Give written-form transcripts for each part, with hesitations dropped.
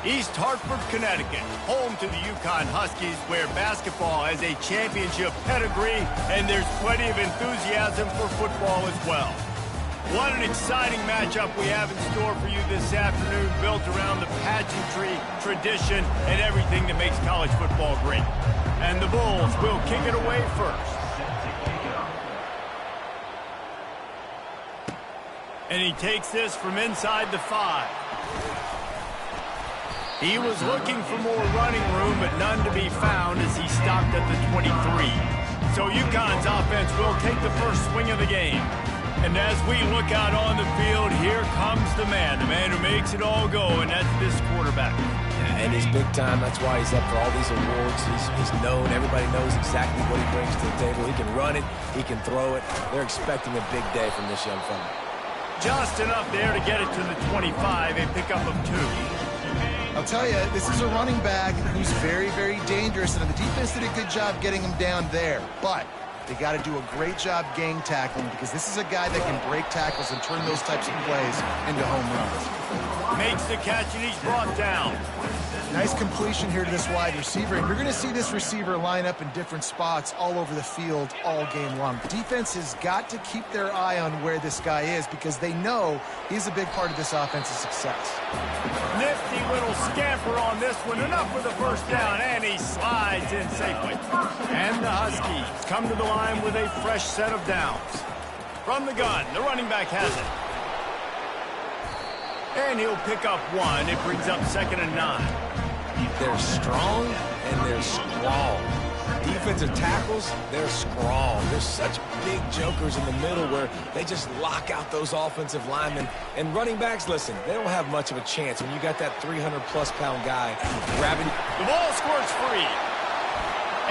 East Hartford, Connecticut, home to the UConn Huskies, where basketball has a championship pedigree, and there's plenty of enthusiasm for football as well. What an exciting matchup we have in store for you this afternoon, built around the pageantry, tradition, and everything that makes college football great. And the Bulls will kick it away first. And he takes this from inside the 5. He was looking for more running room, but none to be found as he stopped at the 23. So UConn's offense will take the first swing of the game. And as we look out on the field, here comes the man who makes it all go, and that's this quarterback. Yeah, and he's big time. That's why he's up for all these awards. He's known. Everybody knows exactly what he brings to the table. He can run it. He can throw it. They're expecting a big day from this young fella. Just enough there to get it to the 25, a pickup of 2. I'll tell you, this is a running back who's very, very dangerous, and the defense did a good job getting him down there. But they got to do a great job gang tackling, because this is a guy that can break tackles and turn those types of plays into home runs. Makes the catch, and he's brought down. Nice completion here to this wide receiver, and you're going to see this receiver line up in different spots all over the field all game long. The defense has got to keep their eye on where this guy is, because they know he's a big part of this offense's success. Nifty little scamper on this one, enough for the first down, and he slides in safely. And the Huskies come to the line with a fresh set of downs. From the gun, the running back has it. And he'll pick up 1. It brings up 2nd and 9. They're strong and they're strong. Defensive tackles, they're strong. There's such big jokers in the middle where they just lock out those offensive linemen. And running backs, listen, they don't have much of a chance when you got that 300-plus pound guy grabbing. The ball squirts free.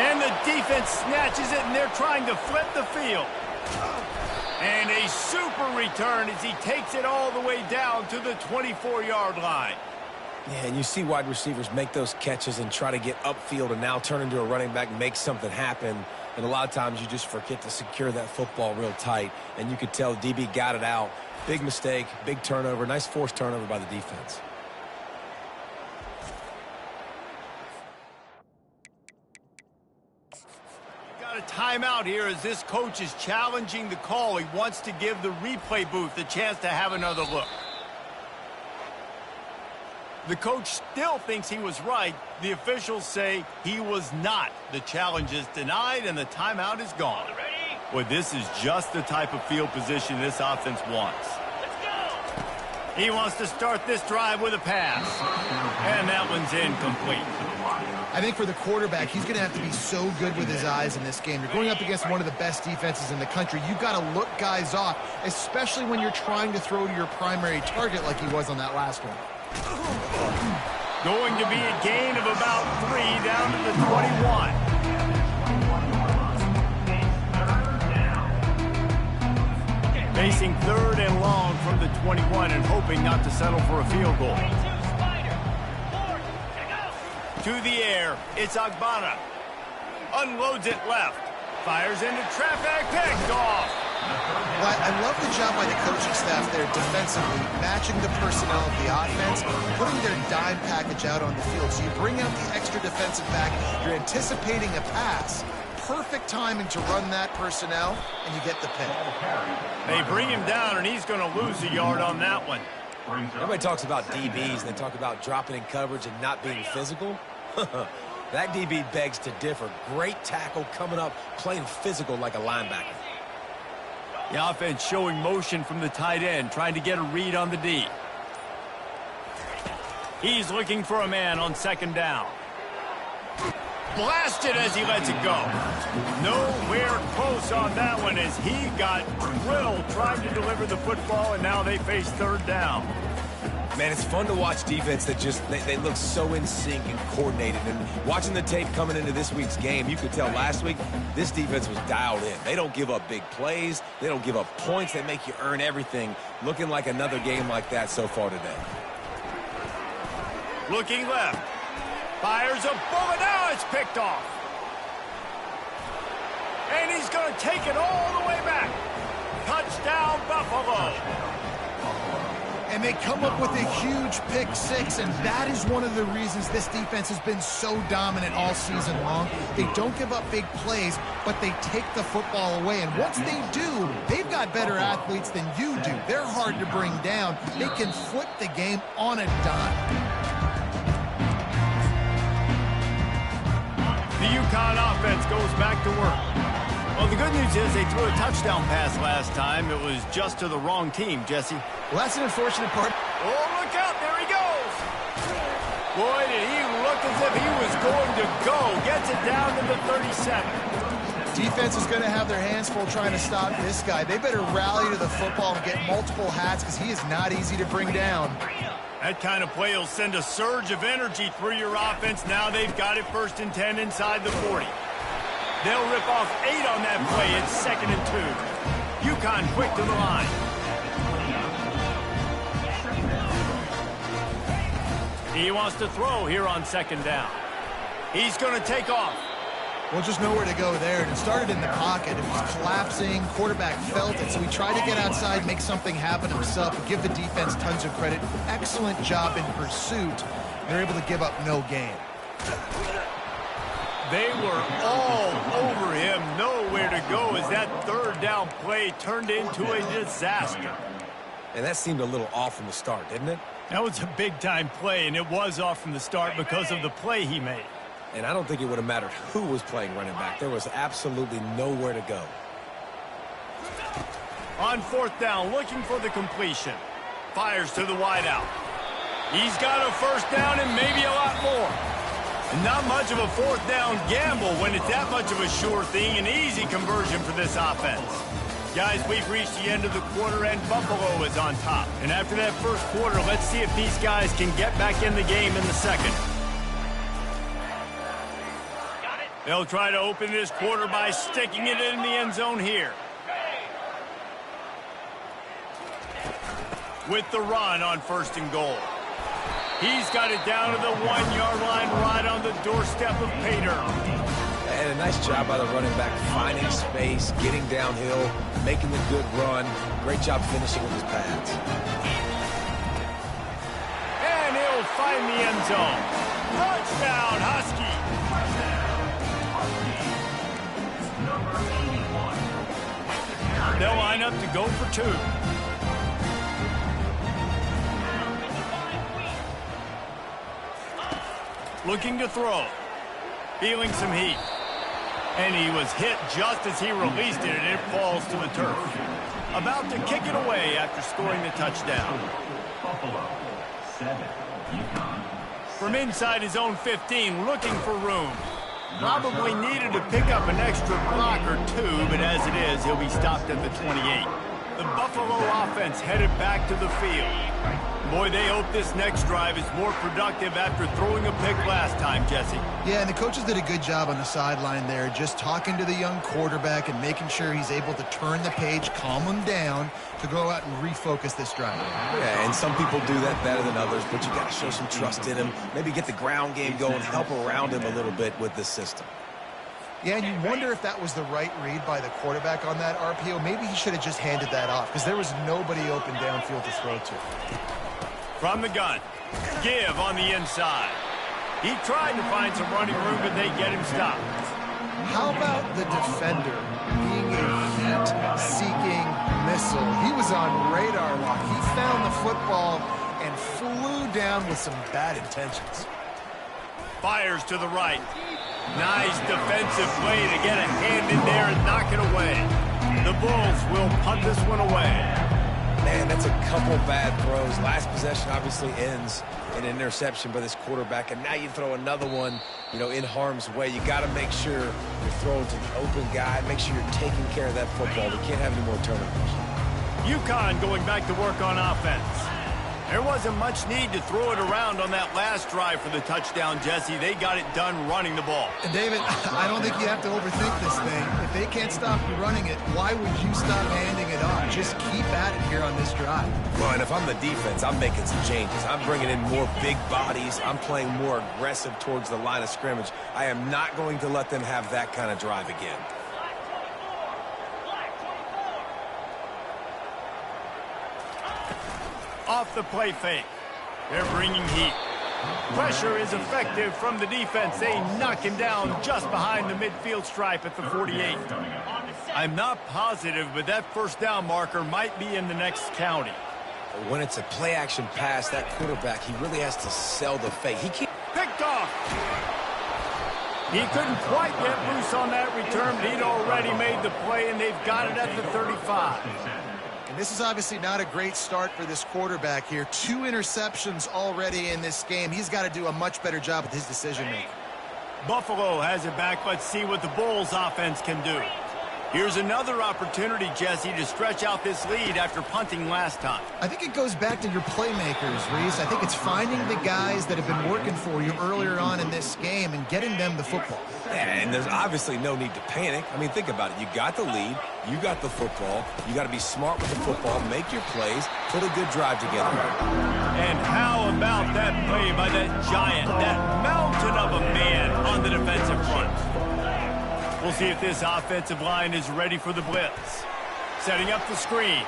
And the defense snatches it, and they're trying to flip the field. And a super return as he takes it all the way down to the 24-yard line. Yeah, and you see wide receivers make those catches and try to get upfield and now turn into a running back and make something happen. And a lot of times you just forget to secure that football real tight. And you could tell DB got it out. Big mistake, big turnover, nice forced turnover by the defense. Got a timeout here as this coach is challenging the call. He wants to give the replay booth a chance to have another look. The coach still thinks he was right. The officials say he was not. The challenge is denied, and the timeout is gone. Boy, this is just the type of field position this offense wants. Let's go. He wants to start this drive with a pass. And that one's incomplete. I think for the quarterback, he's going to have to be so good with his eyes in this game. You're going up against one of the best defenses in the country. You've got to look guys off, especially when you're trying to throw to your primary target like he was on that last one. Going to be a gain of about 3 down to the 21. Facing 3rd and long from the 21 and hoping not to settle for a field goal. To the air, it's Agbana. Unloads it left. Fires into traffic, picked off. Well, I love the job by the coaching staff there defensively, matching the personnel of the offense, putting their dime package out on the field. So you bring out the extra defensive back, you're anticipating a pass. Perfect timing to run that personnel, and you get the pick. They bring him down, and he's going to lose a yard on that one. Everybody talks about DBs, and they talk about dropping in coverage and not being physical. That DB begs to differ. Great tackle coming up, playing physical like a linebacker. The offense showing motion from the tight end, trying to get a read on the D. He's looking for a man on 2nd down. Blasted as he lets it go. Nowhere close on that one as he got drilled trying to deliver the football, and now they face 3rd down. Man, it's fun to watch defense that just, they look so in sync and coordinated. And watching the tape coming into this week's game, you could tell last week this defense was dialed in. They don't give up big plays. They don't give up points. They make you earn everything. Looking like another game like that so far today. Looking left. Fires a bullet. Now it's picked off. And he's going to take it all the way back. Touchdown, Buffalo. And they come up with a huge pick six, and that is one of the reasons this defense has been so dominant all season long. They don't give up big plays, but they take the football away. And once they do, they've got better athletes than you do. They're hard to bring down. They can flip the game on a dime. The UConn offense goes back to work. Well, the good news is they threw a touchdown pass last time. It was just to the wrong team, Jesse. Well, that's an unfortunate part. Oh, look out. There he goes. Boy, did he look as if he was going to go. Gets it down to the 37. Defense is going to have their hands full trying to stop this guy. They better rally to the football and get multiple hats because he is not easy to bring down. That kind of play will send a surge of energy through your offense. Now they've got it 1st and 10 inside the 40. They'll rip off 8 on that play. It's 2nd and 2. UConn quick to the line. He wants to throw here on 2nd down. He's going to take off. Well, just nowhere to go there. And it started in the pocket. It was collapsing. Quarterback felt it, so he tried to get outside, make something happen himself, and give the defense tons of credit. Excellent job in pursuit. They're able to give up no gain. They were all over him. Nowhere to go as that 3rd down play turned into a disaster. And that seemed a little off from the start, didn't it? That was a big-time play, and it was off from the start because of the play he made. And I don't think it would have mattered who was playing running back. There was absolutely nowhere to go. On 4th down, looking for the completion. Fires to the wideout. He's got a 1st down and maybe a lot more. Not much of a 4th down gamble when it's that much of a sure thing. An easy conversion for this offense. Guys, we've reached the end of the quarter, and Buffalo is on top. And after that 1st quarter, let's see if these guys can get back in the game in the 2nd. They'll try to open this quarter by sticking it in the end zone here. With the run on 1st and goal. He's got it down to the 1-yard line right on the doorstep of Pater. And a nice job by the running back, finding space, getting downhill, making the good run. Great job finishing with his pads. And he'll find the end zone. Touchdown, Husky. They'll line up to go for 2. Looking to throw. Feeling some heat. And he was hit just as he released it, and it falls to the turf. About to kick it away after scoring the touchdown. Buffalo, 7, UConn. From inside his own 15, looking for room. Probably needed to pick up an extra block or 2, but as it is, he'll be stopped at the 28. The Buffalo offense headed back to the field. Boy, they hope this next drive is more productive after throwing a pick last time, Jesse. Yeah, and the coaches did a good job on the sideline there, just talking to the young quarterback and making sure he's able to turn the page, calm him down to go out and refocus this drive. Yeah, and some people do that better than others, but you got to show some trust in him. Maybe get the ground game going, help around him a little bit with this system. Yeah, and you wonder if that was the right read by the quarterback on that RPO. Maybe he should have just handed that off because there was nobody open downfield to throw to. From the gun, give on the inside. He tried to find some running room, but they get him stopped. How about the defender being a heat-seeking missile? He was on radar lock. He found the football and flew down with some bad intentions. Fires to the right. Nice defensive play to get a hand in there and knock it away. The Bulls will punt this one away. Man, that's a couple bad throws. Last possession obviously ends in an interception by this quarterback, and now you throw another one, in harm's way. You got to make sure you're throwing to the open guy. Make sure you're taking care of that football. We can't have any more turnovers. UConn going back to work on offense. There wasn't much need to throw it around on that last drive for the touchdown, Jesse. They got it done running the ball. And David, I don't think you have to overthink this thing. If they can't stop you running it, why would you stop handing it off? Just keep at it here on this drive. Well, and if I'm the defense, I'm making some changes. I'm bringing in more big bodies. I'm playing more aggressive towards the line of scrimmage. I am not going to let them have that kind of drive again. off the play fake. They're bringing heat. Pressure is effective from the defense. They knock him down just behind the midfield stripe at the 48. I'm not positive, but that first down marker might be in the next county. When it's a play-action pass, that quarterback, he really has to sell the fake. He can't... Picked off. He couldn't quite get loose on that return, but he'd already made the play, and they've got it at the 35. And this is obviously not a great start for this quarterback here. 2 interceptions already in this game. He's got to do a much better job with his decision-making. Buffalo has it back. Let's see what the Bulls offense can do. Here's another opportunity, Jesse, to stretch out this lead after punting last time. I think it goes back to your playmakers, Reese. I think it's finding the guys that have been working for you earlier on in this game and getting them the football. Yeah, and there's obviously no need to panic. I mean, think about it. You got the lead. You got the football. You got to be smart with the football, make your plays, put a good drive together. And how about that play by that giant, that mountain of a man on the defensive front? We'll see if this offensive line is ready for the blitz. Setting up the screen.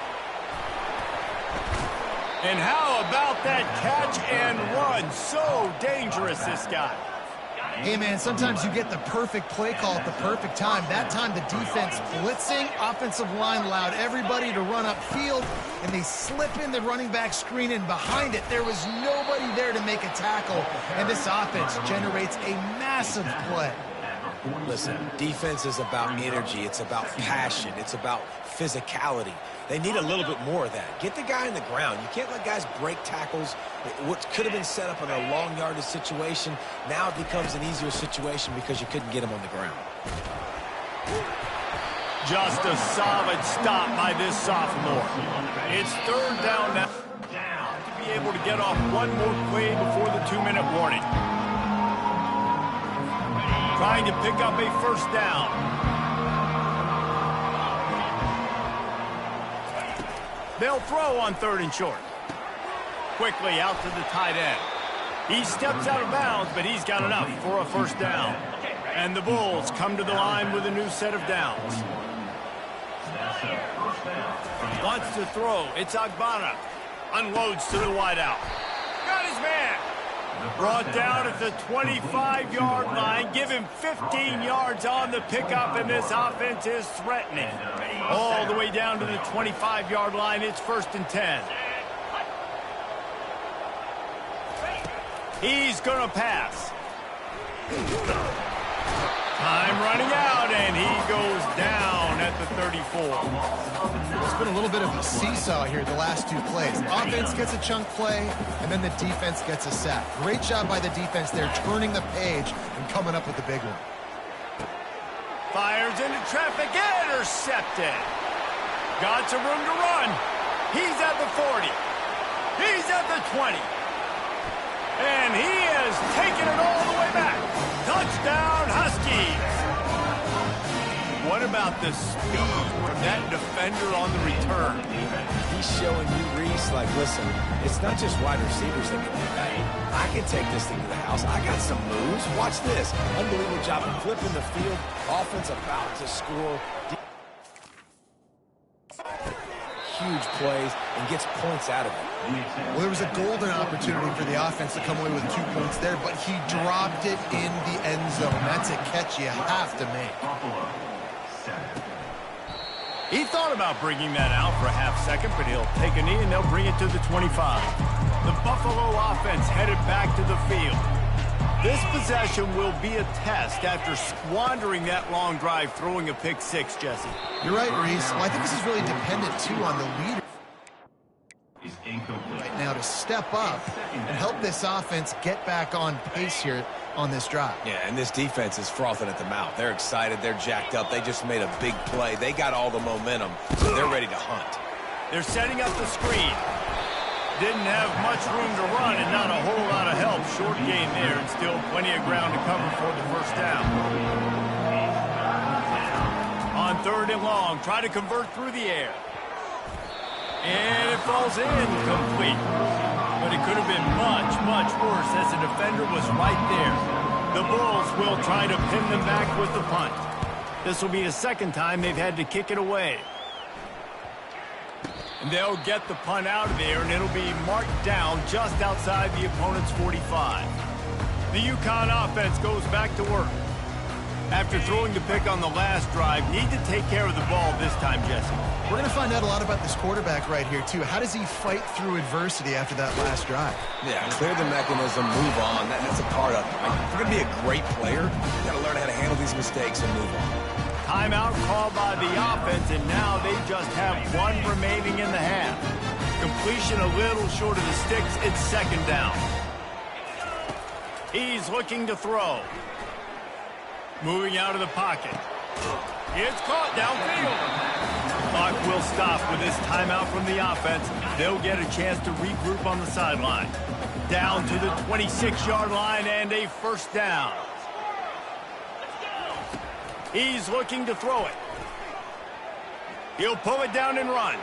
And how about that catch and run? So dangerous, this guy. Hey, man, sometimes you get the perfect play call at the perfect time. That time the defense blitzing, offensive line allowed everybody to run upfield, and they slip in the running back screen, and behind it there was nobody there to make a tackle, and this offense generates a massive play. Listen, defense is about energy. It's about passion. It's about physicality. They need a little bit more of that. Get the guy in the ground. You can't let guys break tackles. What could have been set up in a long yardage situation, now it becomes an easier situation because you couldn't get him on the ground. Just a solid stop by this sophomore. It's third down now. To be able to get off one more play before the 2-minute warning. Trying to pick up a first down. They'll throw on 3rd and short. Quickly out to the tight end. He steps out of bounds, but he's got enough for a first down. And the Bulls come to the line with a new set of downs. Wants to throw. It's Agbana. Unloads to the wideout. Got his man. Brought down at the 25-yard line. Give him 15 yards on the pickup, and this offense is threatening. All the way down to the 25-yard line. It's 1st and 10. He's going to pass. Time running out, and he goes down at the 34. It's been a little bit of a seesaw here the last 2 plays. Offense gets a chunk play, and then the defense gets a sack. Great job by the defense there, turning the page and coming up with the big one. Fires into traffic, intercepted. Got some room to run. He's at the 40. He's at the 20. And he has taken it all the way back. Touchdown, Huskies. What about the speed from that defender on the return? He's showing you, Reese, like, listen, it's not just wide receivers that can do that. I can take this thing to the house. I got some moves. Watch this. Unbelievable job of flipping the field. Offense about to score. Huge plays and gets points out of it. Well, there was a golden opportunity for the offense to come away with 2 points there, but he dropped it in the end zone. That's a catch you have to make. He thought about bringing that out for a half-second, but he'll take a knee and they'll bring it to the 25. The Buffalo offense headed back to the field. This possession will be a test after squandering that long drive, throwing a pick-6, Jesse. You're right, Reese. Well, I think this is really dependent, too, on the leader right now to step up and help this offense get back on pace here on this drive. Yeah, and this defense is frothing at the mouth. They're excited. They're jacked up. They just made a big play. They got all the momentum, so they're ready to hunt. They're setting up the screen. Didn't have much room to run and not a whole lot of help. Short gain there and still plenty of ground to cover for the first down. On 3rd and long, try to convert through the air. And it falls incomplete. But it could have been much, much worse as the defender was right there. The Bulls will try to pin them back with the punt. This will be the 2nd time they've had to kick it away. And they'll get the punt out of there, and it'll be marked down just outside the opponent's 45. The UConn offense goes back to work. After throwing the pick on the last drive, need to take care of the ball this time, Jesse. We're going to find out a lot about this quarterback right here, too. How does he fight through adversity after that last drive? Yeah, clear the mechanism, move on. That's a part of it. If you're going to be a great player, you got to learn how to handle these mistakes and move on. Timeout called by the offense, and now they just have one remaining in the half. Completion a little short of the sticks. It's second down. He's looking to throw. Moving out of the pocket. It's caught downfield. Clock will stop with this timeout from the offense. They'll get a chance to regroup on the sideline. Down to the 26-yard line and a first down. He's looking to throw it. He'll pull it down and run.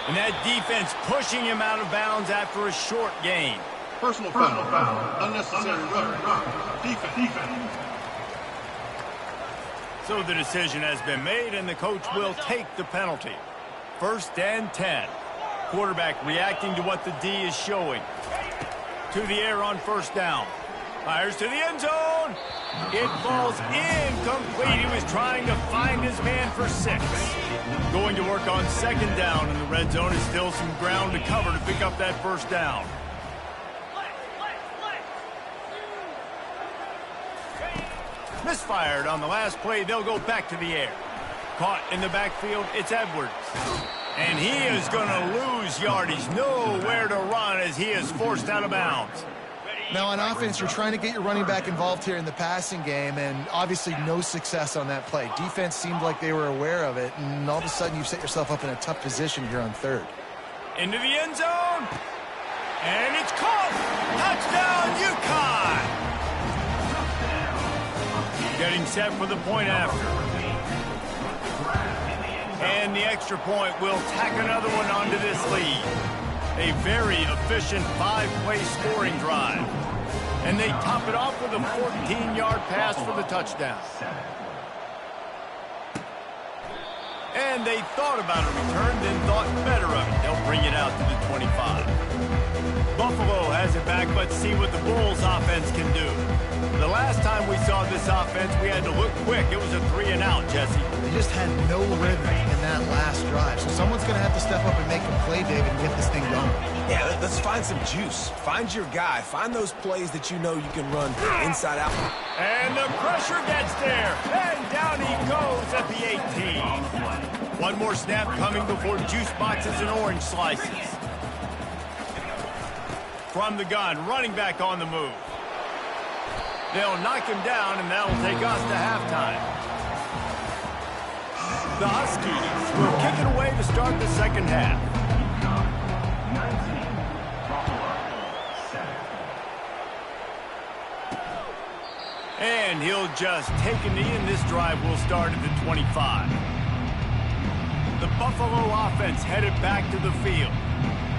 And that defense pushing him out of bounds after a short gain. Personal foul. Unnecessary run. Defense. So the decision has been made, and the coach will take the penalty. 1st and 10. Quarterback reacting to what the D is showing. To the air on first down. Fires to the end zone. It falls incomplete. He was trying to find his man for 6. Going to work on second down, and the red zone is still some ground to cover to pick up that first down. Misfired on the last play. They'll go back to the air. Caught in the backfield. It's Edwards. And he is going to lose yardage. Nowhere to run as he is forced out of bounds. Now, on offense, you're trying to get your running back involved here in the passing game, and obviously no success on that play. Defense seemed like they were aware of it, and all of a sudden you've set yourself up in a tough position here on third. Into the end zone. And it's caught. Touchdown, UConn. Getting set for the point after. And the extra point will tack another one onto this lead. A very efficient 5-play scoring drive. And they top it off with a 14-yard pass for the touchdown. And they thought about a return, then thought better of it. They'll bring it out to the 25. Buffalo has it back. Let's see what the Bulls offense can do. The last time we saw this offense, we had to look quick. It was a 3-and-out, Jesse. They just had no rhythm in that last drive. So someone's going to have to step up and make a play, David, and get this thing going. Yeah, let's find some juice. Find your guy. Find those plays that you know you can run inside out. And the pressure gets there. And down he goes at the 18. One more snap coming before juice boxes and orange slices. From the gun, running back on the move. They'll knock him down, and that'll take us to halftime. The Huskies will kick it away to start the second half. And he'll just take a knee, and this drive will start at the 25. The Buffalo offense headed back to the field.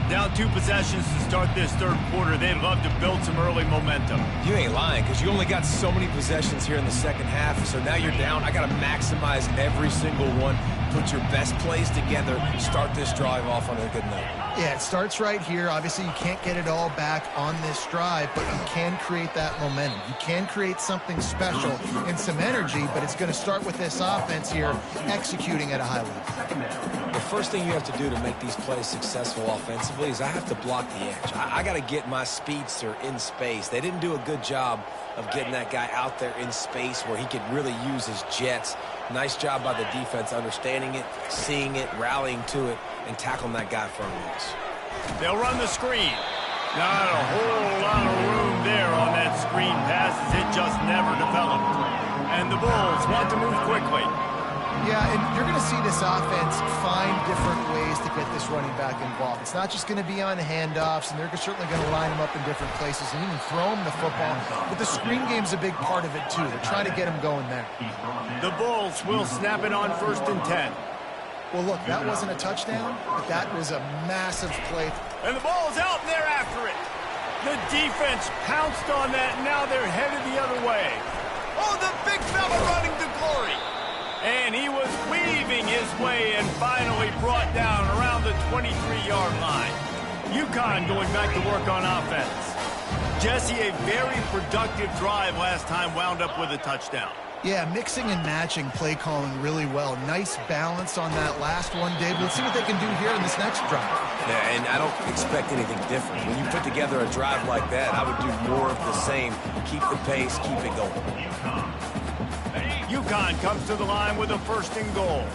Down 2 possessions to start this third quarter. They'd love to build some early momentum. You ain't lying, because you only got so many possessions here in the second half, so now you're down. I got to maximize every single one. Put your best plays together. Start this drive off on a good note. Yeah, it starts right here. Obviously, you can't get it all back on this drive, but you can create that momentum. You can create something special and some energy, but it's going to start with this offense here executing at a high level. The first thing you have to do to make these plays successful offensively is I have to block the edge. I got to get my speedster in space. They didn't do a good job of getting that guy out there in space where he could really use his jets. Nice job by the defense understanding it, seeing it, rallying to it, and tackling that guy from us. They'll run the screen. Not a whole lot of room there on that screen pass as it just never developed. And the Bulls want to move quickly. Yeah, and you're going to see this offense find different ways to get this running back involved. It's not just going to be on handoffs, and they're certainly going to line him up in different places and even throw him the football. But the screen game's a big part of it, too. They're trying to get him going there. The Bulls will snap it on 1st and 10. Well, look, that wasn't a touchdown, but that was a massive play. And the ball's out, and they're after it. The defense pounced on that, and now they're headed the other way. Oh, the big fella running to glory. And he was weaving his way and finally brought down around the 23-yard line. UConn going back to work on offense. Jesse, a very productive drive last time wound up with a touchdown. Yeah, mixing and matching play calling really well. Nice balance on that last one, David. Let's see what they can do here in this next drive. Yeah, and I don't expect anything different. When you put together a drive like that, I would do more of the same. Keep the pace, keep it going. UConn comes to the line with a 1st and goal.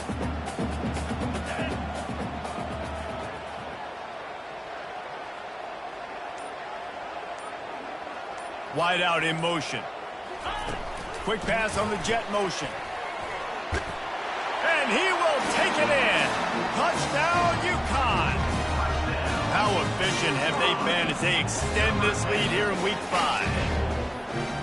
Wide out in motion. Quick pass on the jet motion. And he will take it in. Touchdown, UConn. How efficient have they been as they extend this lead here in week 5?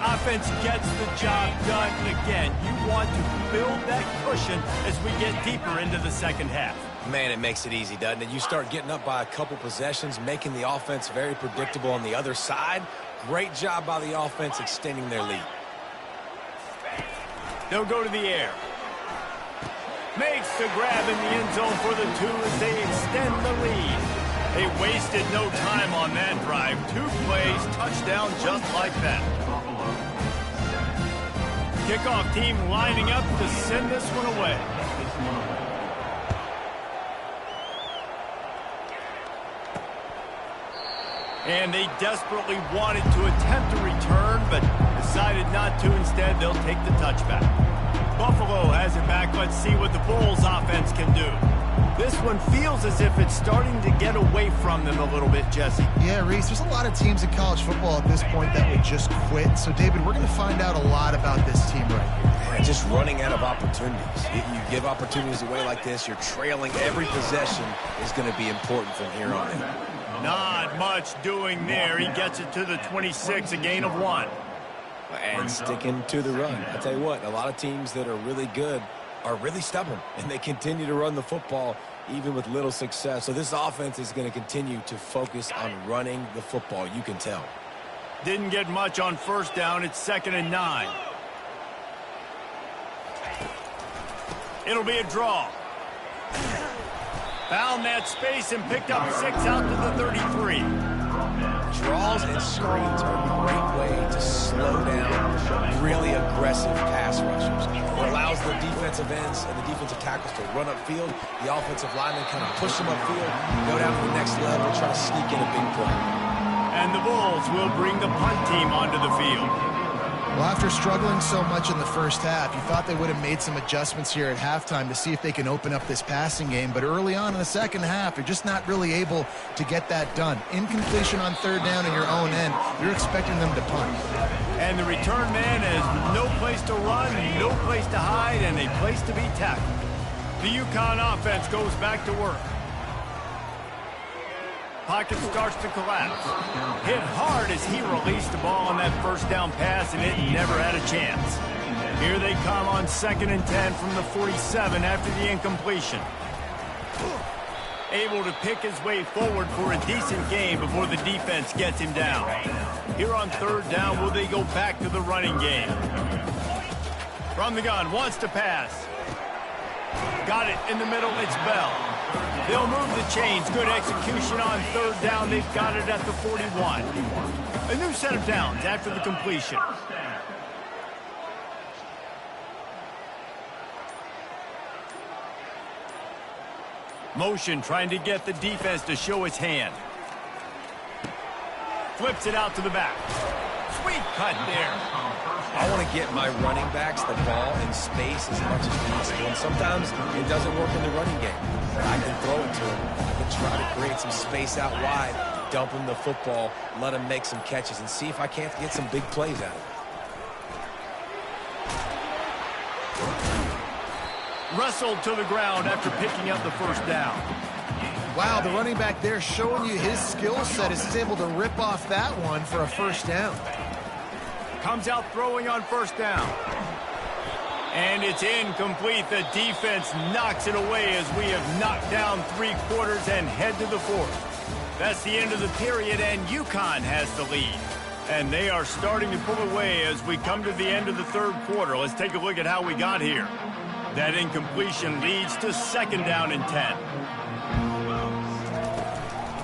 Offense gets the job done again. You want to build that cushion as we get deeper into the second half. Man, it makes it easy, doesn't it? You start getting up by a couple possessions, making the offense very predictable on the other side. Great job by the offense extending their lead. They'll go to the air. Makes the grab in the end zone for the 2 as they extend the lead. They wasted no time on that drive. 2 plays, touchdown just like that. Kickoff team lining up to send this one away. And they desperately wanted to attempt a return, but decided not to. Instead, they'll take the touchback. Buffalo has it back. Let's see what the Bulls offense can do. This one feels as if it's starting to get away from them a little bit, Jesse. Yeah, Reese, there's a lot of teams in college football at this point that would just quit. So, David, we're going to find out a lot about this team right here. Yeah, just running out of opportunities. You give opportunities away like this, you're trailing. Every possession is going to be important from here on in. Not much doing there. He gets it to the 26, a gain of 1. And sticking to the run. I tell you what, a lot of teams that are really good are really stubborn, and they continue to run the football even with little success. So this offense is going to continue to focus on running the football. You can tell. Didn't get much on 1st down. It's 2nd and 9. It'll be a draw. Found that space and picked up 6 out to the 33. Draws and screens are a great way to slow down really aggressive pass rushers. It allows the defensive ends and the defensive tackles to run upfield. The offensive linemen kind of push them upfield, go down to the next level, try to sneak in a big play. And the Bulls will bring the punt team onto the field. Well, after struggling so much in the first half, you thought they would have made some adjustments here at halftime to see if they can open up this passing game. But early on in the second half, you're just not really able to get that done. Incompletion on 3rd down in your own end, you're expecting them to punt. And the return man has no place to run, no place to hide, and a place to be tackled. The UConn offense goes back to work. Pocket starts to collapse. Hit hard as he released the ball on that 1st down pass, and it never had a chance. Here they come on 2nd and 10 from the 47 after the incompletion. Able to pick his way forward for a decent gain before the defense gets him down. Here on 3rd down, will they go back to the running game? From the gun, wants to pass. Got it in the middle, it's Bell. They'll move the chains. Good execution on 3rd down. They've got it at the 41. A new set of downs after the completion. Motion trying to get the defense to show its hand. Flips it out to the back. Sweet cut there. I want to get my running backs the ball in space as much as possible. And sometimes it doesn't work in the running game. But I can throw it to him. I can try to create some space out wide, dump him the football, let him make some catches, and see if I can't get some big plays out of it. Wrestled to the ground after picking up the 1st down. Wow, the running back there showing you his skill set as he's able to rip off that one for a 1st down. Comes out throwing on 1st down. And it's incomplete. The defense knocks it away as we have knocked down 3 quarters and head to the 4th. That's the end of the period, and UConn has the lead. And they are starting to pull away as we come to the end of the 3rd quarter. Let's take a look at how we got here. That incompletion leads to 2nd down and 10.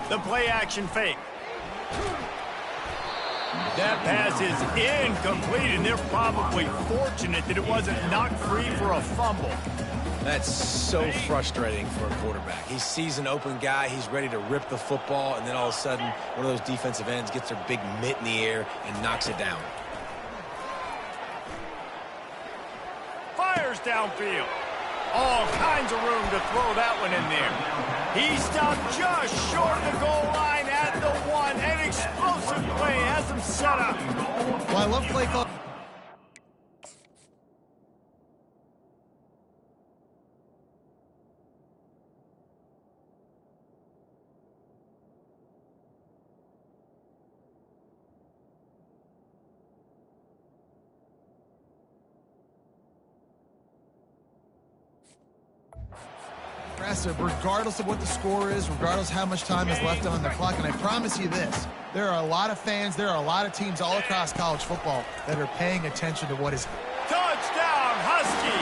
The play action fake. That pass is incomplete, and they're probably fortunate that it wasn't knocked free for a fumble. That's so frustrating for a quarterback. He sees an open guy, he's ready to rip the football, and then all of a sudden, one of those defensive ends gets their big mitt in the air and knocks it down. Fires downfield. All kinds of room to throw that one in there. He stopped just short of the goal line at the 1. An explosive play has him set up. Well, I love play call. Regardless of what the score is, regardless how much time is left on the clock. And I promise you this, there are a lot of fans, there are a lot of teams all across college football that are paying attention to what is. Touchdown, Husky!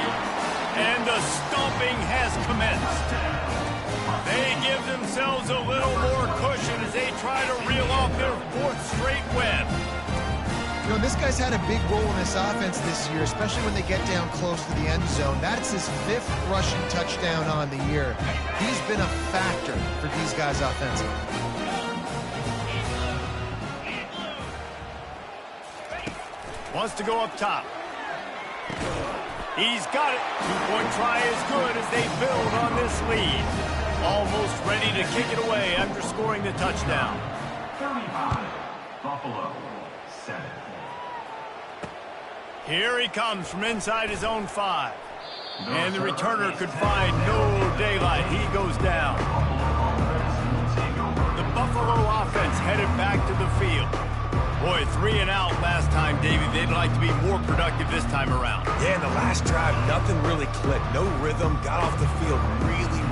And the stomping has commenced. They give themselves a little more cushion as they try to reel off their 4th straight win. You know, this guy's had a big role in this offense this year, especially when they get down close to the end zone. That's his 5th rushing touchdown on the year. He's been a factor for these guys offensively. Wants to go up top. He's got it. 2-point try is good as they build on this lead. Almost ready to kick it away after scoring the touchdown. 35, Buffalo, 7. Here he comes from inside his own 5. And the returner could find no daylight. He goes down. The Buffalo offense headed back to the field. Boy, 3 and out last time, Davey. They'd like to be more productive this time around. Yeah, in the last drive, nothing really clicked. No rhythm, got off the field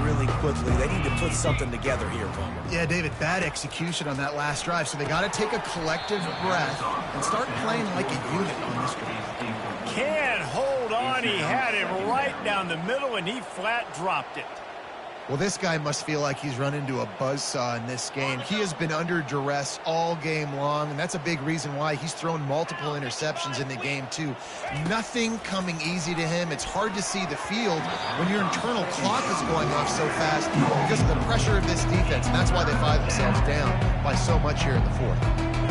really quickly. They need to put something together here, Palmer. Yeah, David, bad execution on that last drive. So they got to take a collective breath and start playing like a unit on this drive. Can't hold on. He had it right down the middle, and he flat dropped it. Well, this guy must feel like he's run into a buzzsaw in this game. He has been under duress all game long, and that's a big reason why he's thrown multiple interceptions in the game, too. Nothing coming easy to him. It's hard to see the field when your internal clock is going off so fast because of the pressure of this defense, and that's why they find themselves down by so much here in the 4th.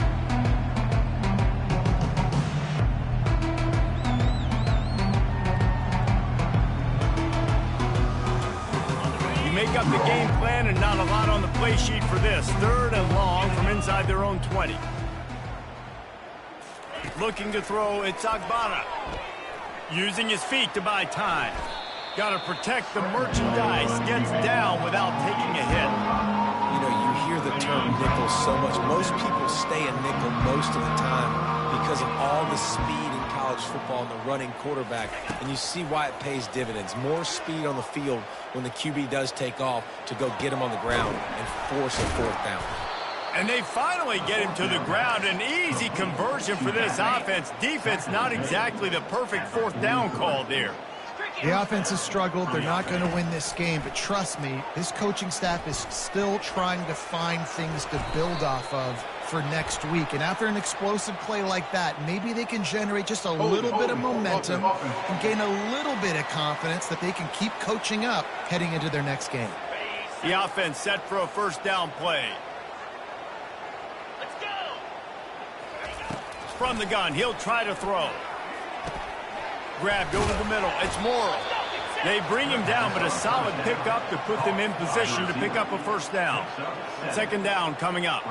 Make up the game plan and not a lot on the play sheet for this. 3rd and long from inside their own 20. Looking to throw, it's Agbana. Using his feet to buy time. Got to protect the merchandise. Gets down without taking a hit. You know, you hear the term nickel so much. Most people stay a nickel most of the time because of all the speed in college football and the running quarterback. And you see why it pays dividends. More speed on the field when the QB does take off to go get him on the ground and force a 4th down. And they finally get him to the ground. An easy conversion for this offense. Defense not exactly the perfect 4th down call there. The offense has struggled. They're not going to win this game, but trust me, this coaching staff is still trying to find things to build off of for next week. And after an explosive play like that, maybe they can generate just a little bit of momentum and gain a little bit of confidence that they can keep coaching up heading into their next game. The offense set for a 1st down play. Let's go! From the gun, he'll try to throw. Grabbed over the middle. It's Morrow. They bring him down, but a solid pickup to put them in position to pick up a 1st down. 2nd down coming up.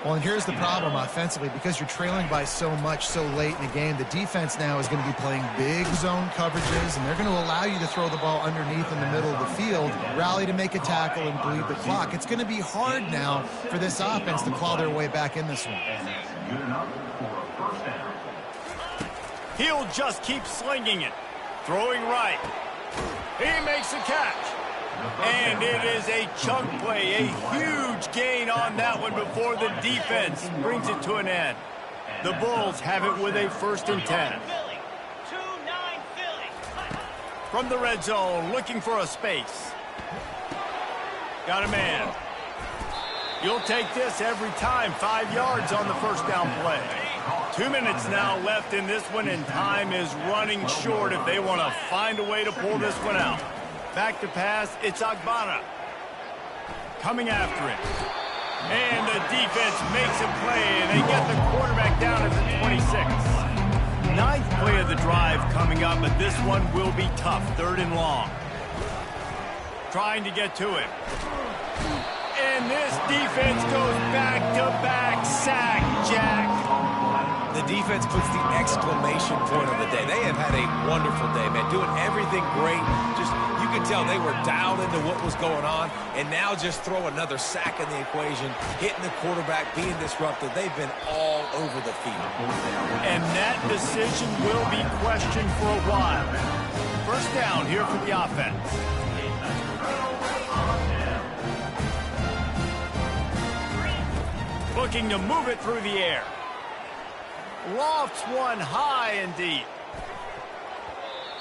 Well, and here's the problem offensively. Because you're trailing by so much so late in the game, the defense now is going to be playing big zone coverages, and they're going to allow you to throw the ball underneath in the middle of the field, rally to make a tackle, and bleed the clock. It's going to be hard now for this offense to claw their way back in this one. Good enough for a 1st down. He'll just keep slinging it. Throwing right. He makes a catch. And it is a chunk play. A huge gain on that one before the defense brings it to an end. The Bulls have it with a 1st and 10. From the red zone, looking for a space. Got a man. You'll take this every time. 5 yards on the first down play. 2 minutes now left in this one, and time is running short if they want to find a way to pull this one out. Back to pass, it's Agbana. Coming after it. And the defense makes a play, and they get the quarterback down at the 26. Ninth play of the drive coming up, but this one will be tough. 3rd and long. Trying to get to it. And this defense goes back-to-back sack, Jack. The defense puts the exclamation point on the day. They have had a wonderful day, man. Doing everything great. Just, you can tell they were dialed into what was going on. And now just throw another sack in the equation. Hitting the quarterback, being disrupted. They've been all over the field. And that decision will be questioned for a while. First down here for the offense. Looking to move it through the air. Lofts one high and deep.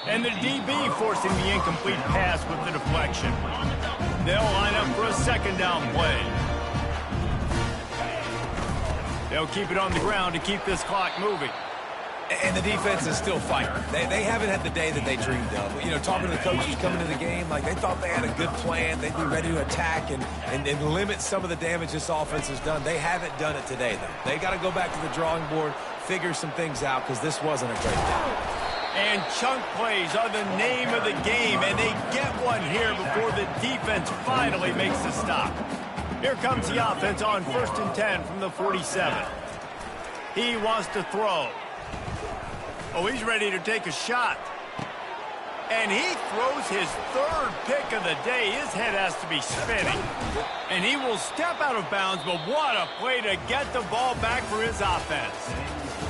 And the DB forcing the incomplete pass with the deflection. They'll line up for a 2nd down play. They'll keep it on the ground to keep this clock moving. And the defense is still fighting. They haven't had the day that they dreamed of. You know, talking to the coaches coming to the game, like they thought they had a good plan. They'd be ready to attack and limit some of the damage this offense has done. They haven't done it today, though. They got to go back to the drawing board, figure some things out, because this wasn't a great day. And chunk plays are the name of the game, and they get one here before the defense finally makes the stop. Here comes the offense on 1st and 10 from the 47. He wants to throw. Oh, he's ready to take a shot. And he throws his 3rd pick of the day. His head has to be spinning. And he will step out of bounds, but what a play to get the ball back for his offense.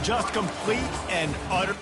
Just complete and utter.